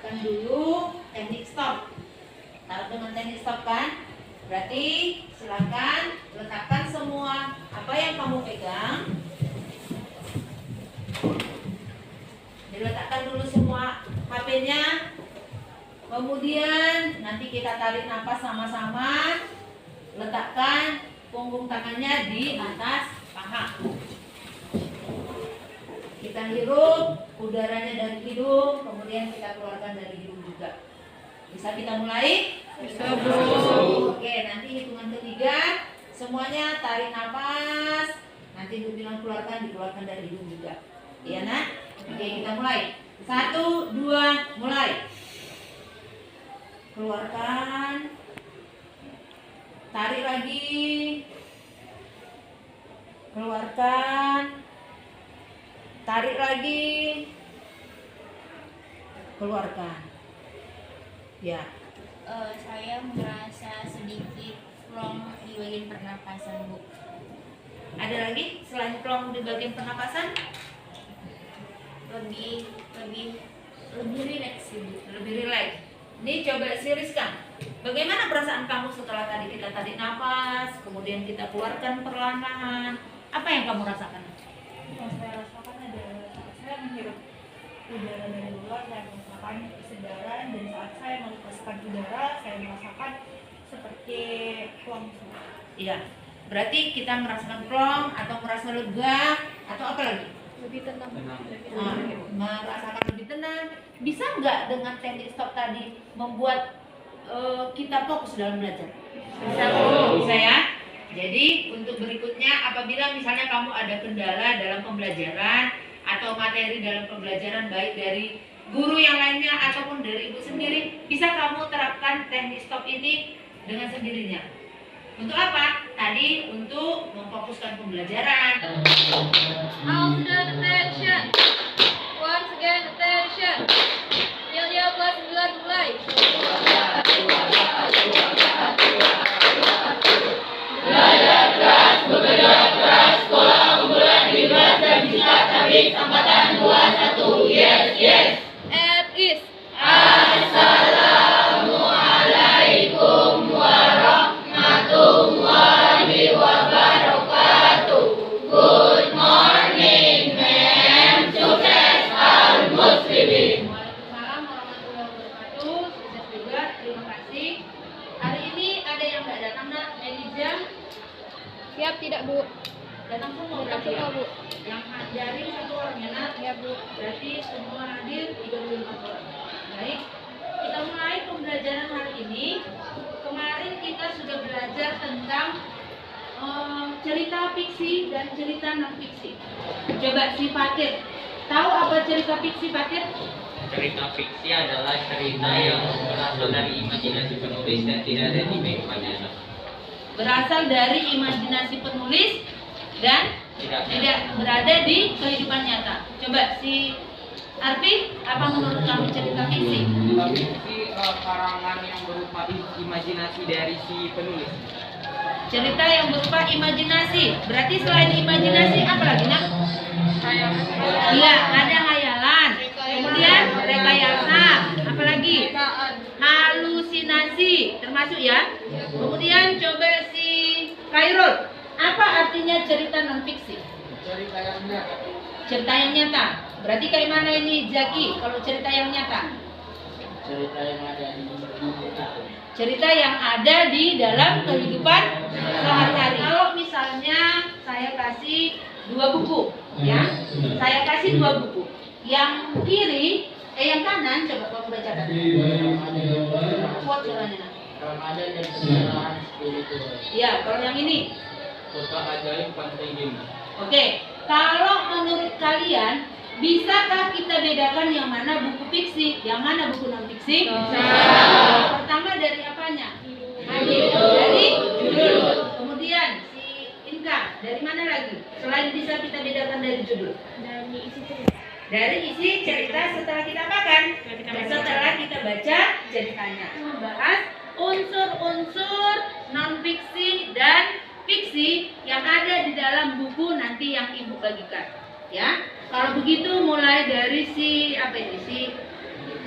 letakkan dulu teknik stop. Taruh dengan teknik stop kan? Berarti silakan letakkan semua apa yang kamu pegang. Diletakkan dulu semua HP-nya. Kemudian nanti kita tarik nafas sama-sama. Letakkan punggung tangannya di atas paha. Kita hirup udaranya dari hidung, kemudian kita keluarkan dari hidung juga. Bisa kita mulai? Bisa, Bu. Oke, nanti hitungan ketiga semuanya tarik nafas. Nanti ibu bilang keluarkan, dikeluarkan dari hidung juga. Iya nak? Oke, kita mulai. 1, 2, mulai. Keluarkan. Tarik lagi. Keluarkan. Tarik lagi. Keluarkan. Ya. Saya merasa sedikit plong di bagian pernapasan, Bu. Ada lagi selain plong di bagian pernapasan? Lebih rileks sih, Bu. Lebih rileks. Ini coba siriskan. Bagaimana perasaan kamu setelah tadi kita tarik nafas, kemudian kita keluarkan perlahan-lahan? Apa yang kamu rasakan? Yang saya rasakan adalah saat saya menghirup udara dari luar, saya merasakan kesegaran, dan saat saya melepaskan udara, saya merasakan seperti plong. Iya. Berarti kita merasakan plong atau merasa lega atau apa lagi? Lebih tenang. Merasakan lebih tenang. Bisa nggak dengan teknik stop tadi membuat kita fokus dalam belajar? Bisa, bisa ya. Jadi untuk berikutnya, apabila misalnya kamu ada kendala dalam pembelajaran atau materi dalam pembelajaran baik dari guru yang lainnya ataupun dari ibu sendiri, bisa kamu terapkan teknik stop ini dengan sendirinya. Untuk apa? Tadi untuk memfokuskan pembelajaran. All student attention. Once again attention. Nil kelas 9 mulai. Belajar keras, bekerja keras, sekolah unggulan bebas dan bisa habis angkatan 21. Yes, yes. At ease. Assalamualaikum warahmatullahi wabarakatuh. Good morning, ma'am. Sukses al-muslimin. Waalaikumsalam warahmatullahi wabarakatuh. Sukses juga, terima kasih. Hari ini ada yang nggak datang nak? Elijah Siap tidak, Bu? datang semua Datang berarti ya? semua, Bu. Yang hadir satu orang ya nak? Ya, Bu. Berarti semua hadir 35 orang. Baik, kita mulai pembelajaran hari ini. Kemarin kita sudah belajar tentang cerita fiksi dan cerita non fiksi. Coba si Fatir, tahu apa cerita fiksi Fatir? Cerita fiksi adalah cerita yang berasal dari imajinasi penulis dan tidak ada di kehidupan nyata. Berasal dari imajinasi penulis dan tidak berada di kehidupan nyata. Coba si Arfi, apa menurut kamu cerita fiksi? Fiksi karangan yang berupa imajinasi dari si penulis. Cerita yang berupa imajinasi. Berarti selain imajinasi apa lagi nak? Iya, ada hayalan. Kemudian rekayasa. Apa lagi? Halusinasi termasuk ya. Kemudian coba si Khairul, apa artinya cerita non fiksi? Cerita yang nyata. Cerita yang nyata. Berarti kayak mana ini Zaki kalau cerita yang nyata? Cerita yang ada di dunia. Cerita yang ada di dalam kehidupan sehari-hari. Kalau misalnya saya kasih 2 buku, ya, saya kasih 2 buku. Yang kiri, yang kanan, coba kamu bacakan. Kuat suaranya. Ramadan dan kesalahan spiritual. Ya, kalau yang ini, Kota ajaib pantai Gini. oke. Kalau menurut kalian, bisakah kita bedakan yang mana buku fiksi, yang mana buku non fiksi? Pertama dari apanya? Dari judul. Kemudian si Inka, dari mana lagi? Selain bisa kita bedakan dari judul. Dari isi cerita. Dari isi cerita setelah kita makan. Setelah kita baca ceritanya. Membahas unsur-unsur non fiksi dan fiksi yang ada di dalam buku nanti yang ibu bagikan. Ya, kalau begitu mulai dari si apa ini si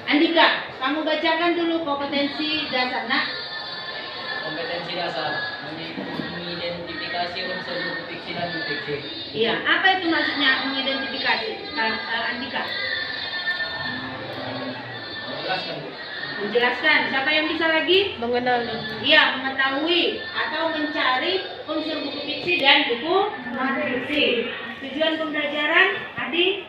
Andika. kamu bacakan dulu kompetensi dasar, nak. Kompetensi dasar mengidentifikasi unsur buku fiksi dan non fiksi. Iya, apa itu maksudnya mengidentifikasi, Andika? Menjelaskan, Bu. Menjelaskan. Siapa yang bisa lagi? Mengenali. Iya, mengetahui atau mencari unsur buku fiksi dan buku non fiksi. Tujuan pembelajaran, Adi?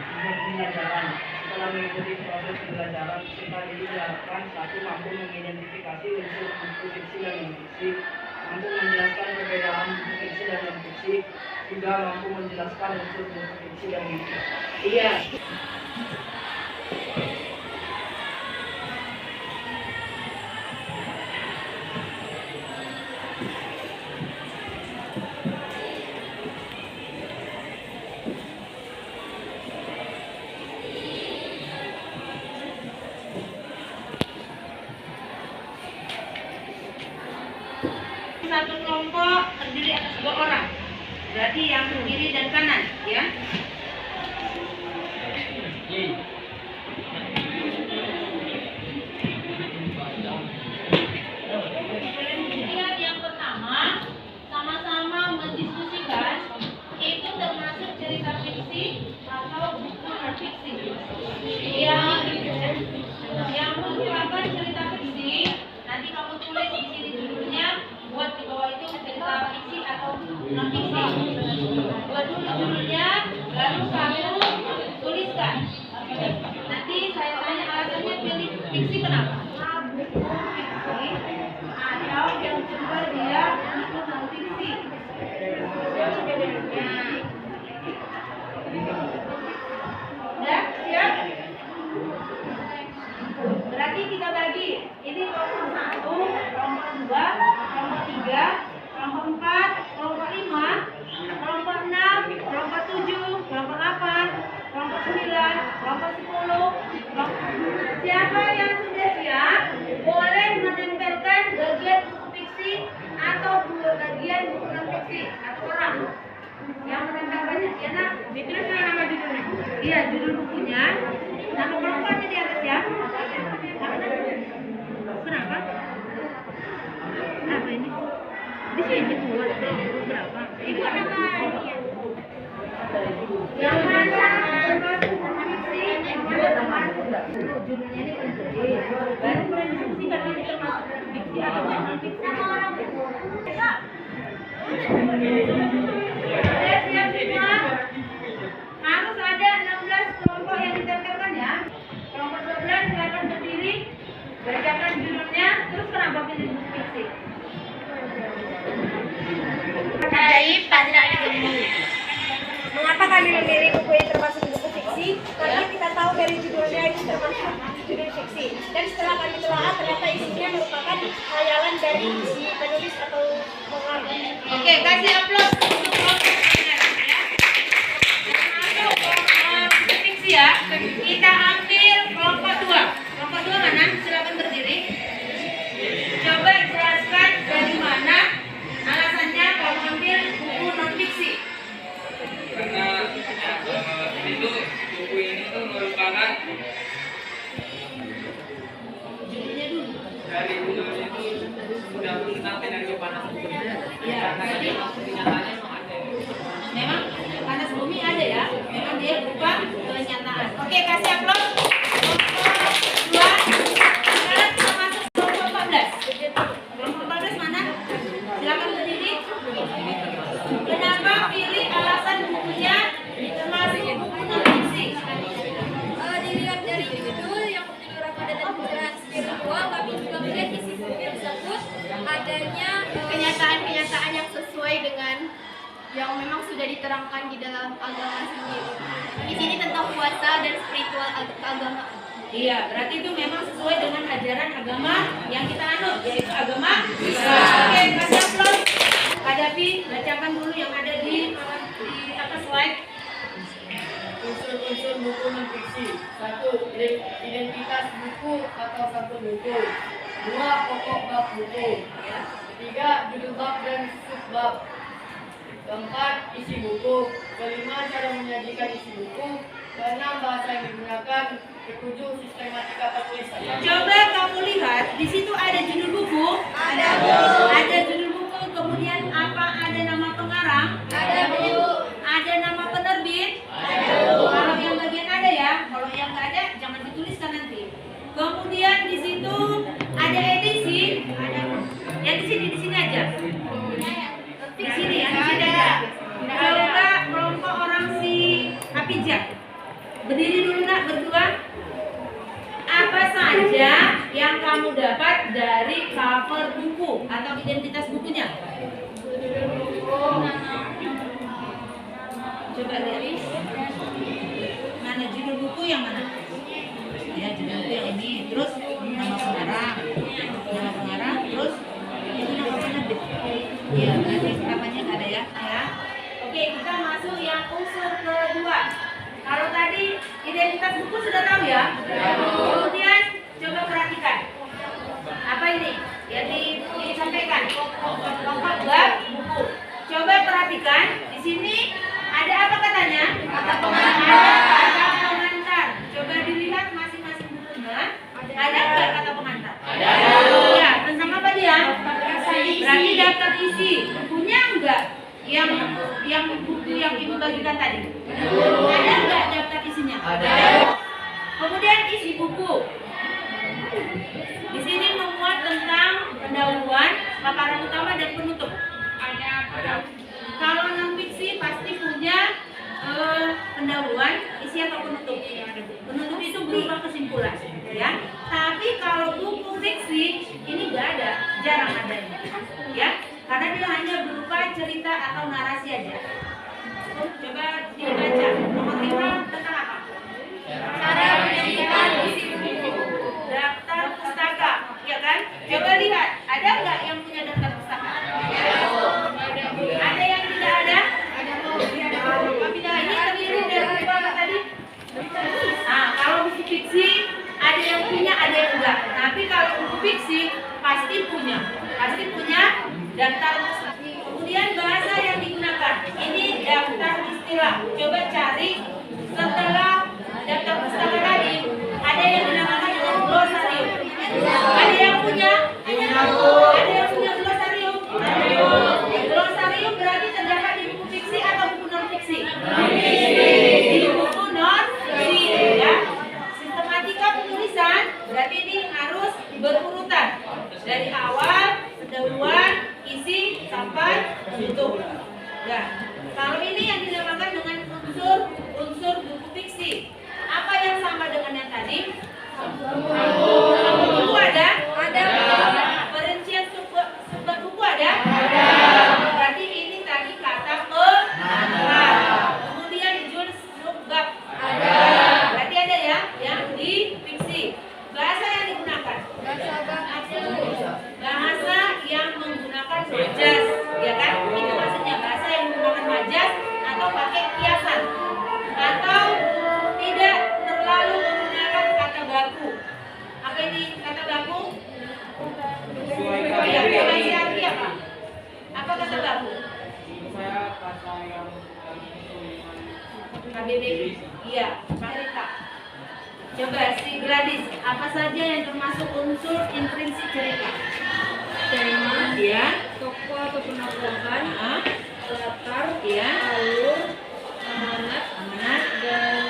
Pembelajaran. Setelah mengikuti proses pembelajaran, kita diharapkan satu mampu mengidentifikasi unsur buku fiksi dan non fiksi, mampu menjelaskan perbedaan buku fiksi dan non fiksi, juga mampu menjelaskan unsur buku fiksi dan non fiksi. Iya. Satu kelompok terdiri atas 2 orang. Berarti yang kiri dan kanan, ya. Kemudian yang pertama, sama-sama mendiskusikan itu termasuk cerita fiksi atau buku non fiksi. Yang merupakan cerita fiksi, nanti kamu tulis di sini judulnya, buat di bawah itu cerita fiksi atau non fiksi. Buat dulu judulnya, lalu kamu tuliskan. Nanti saya tanya alasannya pilih fiksi kenapa? Fiksi atau yang kedua dia itu non fiksi. Ya, siap? Berarti kita bagi. Ini kelompok 1, kelompok 2, kelompok 3, kelompok 4, kelompok 5, kelompok 6, kelompok 7, kelompok 8, kelompok 9, kelompok 10. Siapa yang sudah siap boleh menempelkan bagian buku fiksi atau bagian buku non fiksi atau orang yang menempel banyak, ya nak? Ditulis nama judulnya. Iya, judul bukunya, nama kelompoknya di atas ya. Kenapa? Apa ini? Di sini buat berapa? Ibu nama yang mana termasuk fiksi, yang mana termasuk judulnya ini baru prediksi karena ini termasuk fiksi atau non fiksi. Siap semua? Harus ada 16 kelompok yang ditempelkan ya. Kelompok 12 silakan berdiri, bacakan judulnya, terus kenapa pilih buku fiksi? Ajaib tidak digemu. Mengapa kami memilih buku yang termasuk buku fiksi? Karena kita tahu dari judulnya itu termasuk judul fiksi. Dan setelah kami telaah, ternyata isinya merupakan khayalan dari si penulis atau pengarang. Oke, kasih aplaus untuk kelompok pembelajaran ya. Termasuk buku fiksi ya. Kita ambil kelompok 2. Kelompok 2 mana? Silakan berdiri. Coba jelaskan dari mana alasannya kamu ambil buku non fiksi. Karena itu buku ini tuh merupakan Judulnya dulu. dari dulu itu sudah tentang energi panas bumi. Ya, Karena jadi memang kenyataannya memang ada. memang panas bumi ada ya. Memang dia berupa kenyataan. Oke, kasih aplaus. Kelompok 2. Sekarang kita masuk kelompok 14. Kelompok 14 mana? Silakan berdiri. Kenapa pilih alasan bukunya termasuk buku non fiksi? Dilihat dari judul yang berjudul Ramadan dan Pencerahan Spiritual, kami juga melihat isi buku tersebut adanya kenyataan-kenyataan yang sesuai dengan yang memang sudah diterangkan di dalam agama sendiri. Di sini tentang puasa dan spiritual keagamaan. Iya, berarti itu memang sesuai dengan ajaran agama yang kita anut, yaitu agama Islam. Oke, kasih aplaus. Kak Davi, bacakan dulu yang ada di atas slide. Unsur-unsur buku non fiksi. 1. Identitas buku atau satu buku. 2. Pokok bab buku. 3. Judul bab dan subbab. 4. Isi buku. 5. Cara menyajikan isi buku. 6. Bahasa yang digunakan. Ketujuh, sistematika penulisan. Coba kamu lihat, di situ ada judul buku. Ada, Bu. Ada judul buku, kemudian apa? Ada nama pengarang. Ada, Bu. Ada nama penerbit. Ada, Bu. Kalau yang bagian ada ya, kalau yang nggak ada jangan dituliskan nanti. Kemudian di situ ada edisi. Ada. Yang di sini aja. Di sini ya, di sini aja. Coba kelompok orang si Hafijah. Berdiri dulu nak berdua. Apa saja yang kamu dapat dari cover buku atau identitas bukunya? Coba lihat. Mana judul buku yang mana? Ya, judul buku yang ini. Terus nama pengarang. Nama pengarang. Terus itu nama penerbit. Iya, berarti namanya nggak ada ya. Ya. Oke, kita masuk yang unsur kedua. Kalau tadi identitas buku sudah tahu ya. Kemudian coba perhatikan. Apa ini? Yang disampaikan. Kelompok bab buku. Coba perhatikan. Di sini ada apa katanya? Kata pengantar. Ada kata pengantar. Coba dilihat masing-masing bukunya. Ada nggak kata pengantar? Ada. Ya, tentang apa dia? Berarti daftar isi. Bukunya enggak? Yang buku yang ibu bagikan tadi. Ada enggak daftar isinya? Ada. Kemudian isi buku. Di sini memuat tentang pendahuluan, paparan utama dan penutup. Ada. Kalau non fiksi pasti punya pendahuluan, isi atau penutup. Penutup itu berupa kesimpulan, ya. Tapi kalau buku fiksi ini enggak ada, jarang adanya, ya. Karena dia hanya berupa cerita atau narasi aja. Coba dibaca. Nomor 5 tentang apa? Cara menyajikan isi buku. Daftar pustaka, ya kan? Coba lihat, ada nggak yang punya daftar pustaka? Ada yang tidak ada? Ini terdiri dari apa tadi? Kalau buku fiksi ada yang punya, ada yang enggak. Tapi kalau buku fiksi pasti punya daftar pustaka. Kemudian bahasa yang digunakan. Ini daftar istilah. Coba cari setelah daftar pustaka tadi. Ada yang dinamakan dengan glosarium. Ada yang punya? Ada yang punya glosarium? Glosarium berarti terdapat di buku fiksi atau buku non fiksi? Di buku non fiksi, ya. Sistematika penulisan berarti ini harus berurutan dari awal, pendahuluan, isi sampai penutup. Ya. Kalau ini yang dinamakan dengan unsur buku fiksi. Apa yang sama dengan yang tadi? Buku ada? Ada. Perincian sumber buku ada? Ada. Berarti ini tadi kata pengantar. Kemudian juz subbab ada. Berarti ada ya yang di fiksi. Bahasa yang digunakan? Bahasa yang menggunakan majas, ya kan? Itu maksudnya bahasa yang menggunakan majas atau pakai kiasan atau tidak terlalu menggunakan kata baku. Apa ini kata baku? Ya, arti apa? Apa kata baku? Saya kata yang KBBI. Iya, cerita. Coba si Gladys, apa saja yang termasuk unsur intrinsik cerita? Tema, Ya, tokoh atau penaklukan, latar, ya, alur, amanat, dan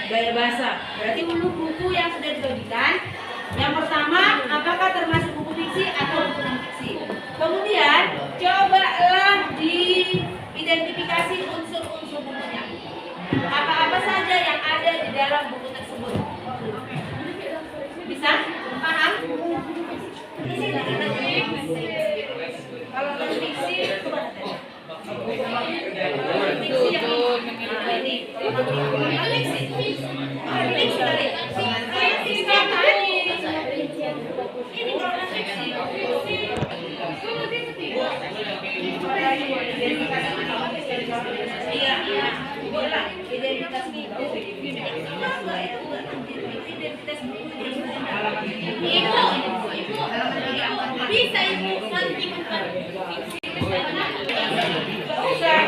gaya bahasa. Berarti untuk buku yang sudah dibagikan, yang pertama, apakah termasuk buku fiksi atau buku non fiksi? Kemudian, cobalah diidentifikasi unsur-unsur bukunya. Apa-apa saja yang ada di dalam buku tersebut. Bisa? Paham? Kalau non fiksi, fiksi yang ini. Bisa ibu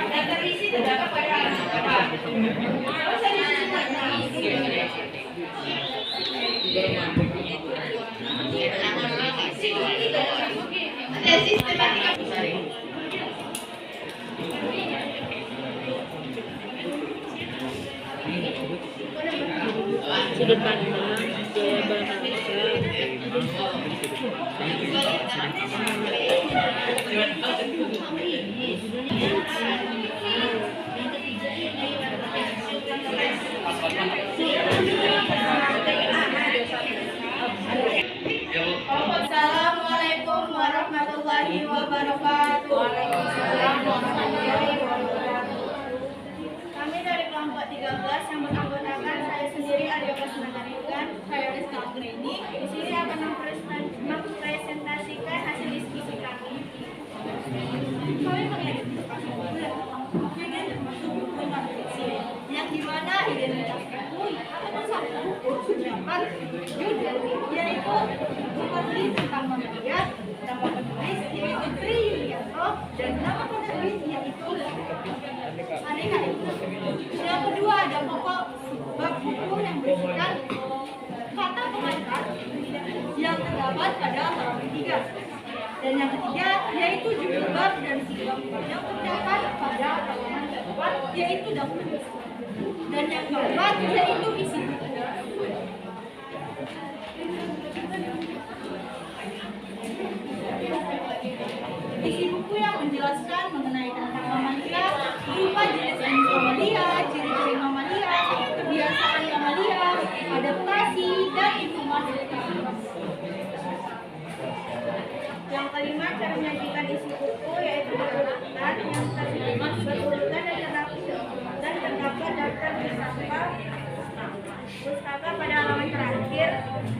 daftar isi terdapat pada halaman berapa? Kalau saya sudut pandang, gaya bahasa, Assalamualaikum warahmatullahi wabarakatuh. Waalaikumsalam warahmatullahi wabarakatuh. Kami dari kelompok 13 yang beranggotakan saya sendiri Arya Prasnagarikan, saya Rizka Anggreni. Di sini akan mempresentasikan hasil diskusi kami. Kami mengidentifikasi buku yang termasuk buku non-fiksi, yang dimana identitas buku ataupun satu buku terdapat judul yaitu seperti tentang manusia, nama penulis yaitu Tri Yulianto dan nama penerbit yaitu Aneka. Yang kedua ada pokok bab buku yang berisikan kata pengantar yang terdapat pada halaman 3. Dan yang ketiga yaitu judul bab dan siklop yang terdapat pada halaman 4 yaitu dokumen. Dan yang keempat yaitu isi buku. Isi buku yang menjelaskan mengenai tentang mamalia, berupa jenis mamalia, ciri-ciri mamalia, kebiasaan mamalia, adaptasi, dan informasi. Yang kelima, cara menyajikan isi buku yaitu berurutan yang berurutan dan terdapat daftar pustaka pada halaman terakhir.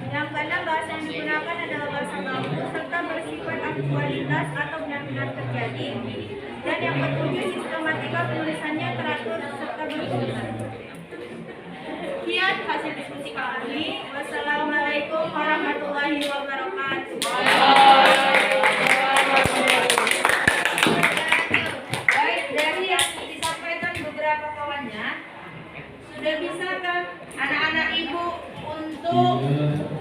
Yang keenam, bahasa yang digunakan adalah bahasa baku serta bersifat aktualitas atau benar-benar terjadi. Dan yang ketujuh, sistematika penulisannya teratur serta berfungsi. Sekian hasil diskusi kami. Wassalamualaikum warahmatullahi wabarakatuh. Baik, dari yang disampaikan beberapa kawannya, sudah bisakah anak-anak ibu untuk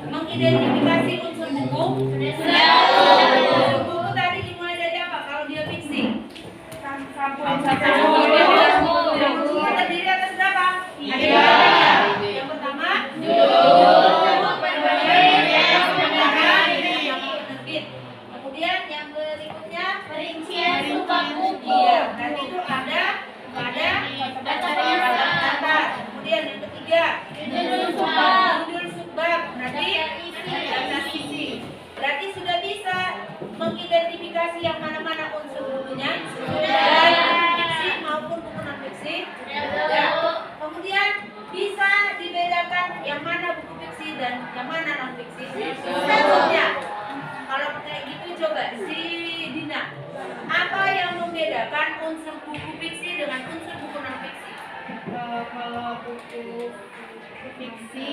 mengidentifikasi unsur buku? Unsur buku tadi dimulai dari apa? Kalau dia fiksi? Yang buku terdiri atas berapa? Yang pertama, penerbit. Kemudian yang berikutnya Rincian subbab buku. Iya, nanti itu ada daftar. Kemudian yang ketiga Judul subbab. judul subbab. Nanti daftar isi. Berarti sudah bisa mengidentifikasi yang mana-mana unsur bukunya, baik buku fiksi maupun buku non fiksi. Ya. Kemudian bisa dibedakan yang mana buku fiksi dan yang mana non fiksi. Selanjutnya, kalau kayak gitu coba si Dina, apa yang membedakan unsur buku fiksi dengan unsur buku non fiksi? Kalau buku fiksi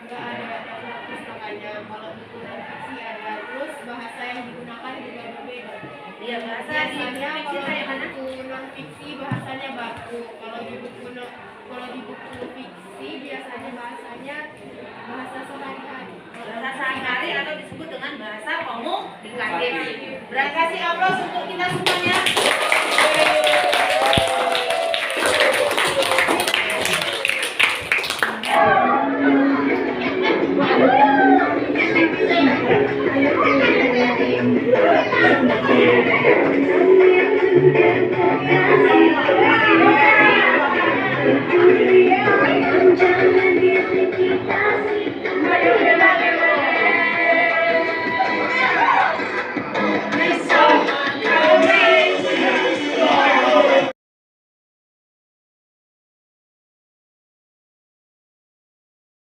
nggak ada pustakanya, kalau buku non fiksi ada, terus bahasa yang digunakan juga berbeda. Iya, bahasa di buku Biasanya fiksi kalau kayak mana? buku non fiksi bahasanya baku, kalau di buku fiksi biasanya bahasanya bahasa sehari-hari. Bahasa sehari-hari atau disebut dengan bahasa komunikatif. Beri kasih aplaus untuk kita semuanya.